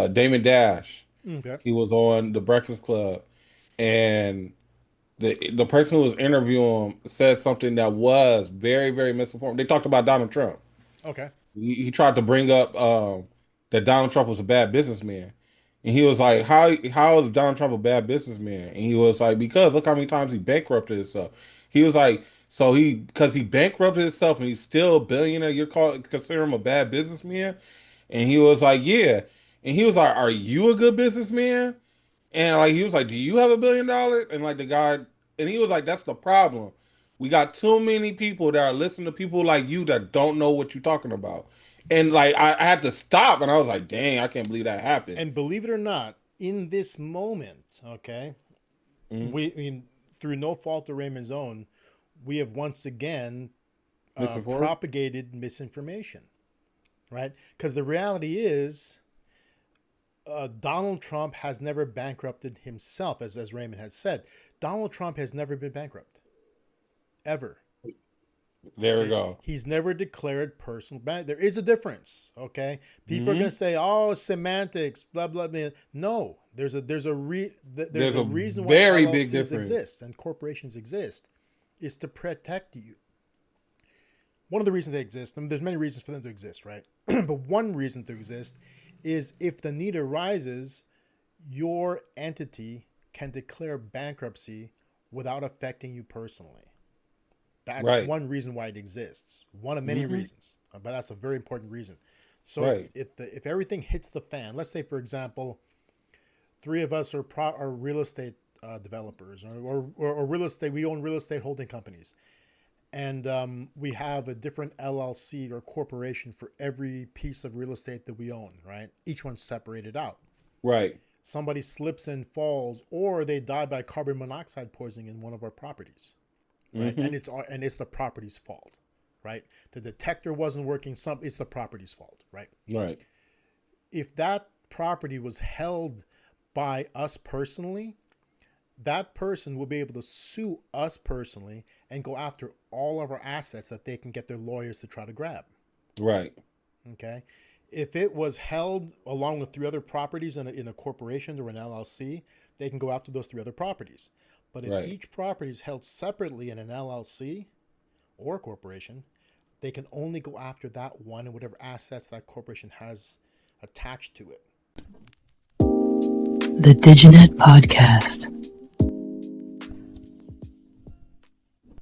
Damon Dash. Okay. He was on the Breakfast Club, and the person who was interviewing him said something that was very, very misinformed. They talked about Donald Trump. Okay. He tried to bring up that Donald Trump was a bad businessman, and he was like, "How is Donald Trump a bad businessman?" And he was like, "Because look how many times he bankrupted himself." He was like, "So because he bankrupted himself and he's still a billionaire, consider him a bad businessman?" And he was like, "Yeah." And he was like, "Are you a good businessman?" And like he was like, "Do you have $1 billion?" And like the guy, and he was like, "That's the problem. We got too many people that are listening to people like you that don't know what you're talking about." And like I had to stop, and I was like, "Dang, I can't believe that happened." And believe it or not, in this moment, okay, Mm-hmm. through no fault of Raymond's own, we have once again Misinformed. propagated misinformation, right? Because the reality is, Donald Trump has never bankrupted himself, as Raymond has said. Donald Trump has never been bankrupt, ever. There we Okay, go. he's never declared personal bank. There is a difference. Okay, people are going Mm-hmm. to say, "Oh, semantics, blah blah blah." No, there's There's a a reason why very big LLCs difference. exist and corporations exist, is to protect you. One of the reasons they exist, and there's many reasons for them to exist, right? But one reason to exist is if the need arises, your entity can declare bankruptcy without affecting you personally. That's Right. one reason why it exists. One of many Mm-hmm. reasons, but that's a very important reason. So Right. if everything hits the fan, let's say for example, three of us are real estate developers or real estate. We own real estate holding companies, and we have a different LLC or corporation for every piece of real estate that we own. Right, each one's separated out. Right. Somebody slips and falls, or they die by carbon monoxide poisoning in one of our properties, right? Mm-hmm. And it's the property's fault, right? The detector wasn't working. It's the property's fault, right? Right. If that property was held by us personally, that person will be able to sue us personally and go after all of our assets that they can get their lawyers to try to grab. Right. Okay. If it was held along with three other properties in a corporation or an LLC, they can go after those three other properties. But if Right. each property is held separately in an LLC or a corporation, they can only go after that one and whatever assets that corporation has attached to it. The Digenet Podcast.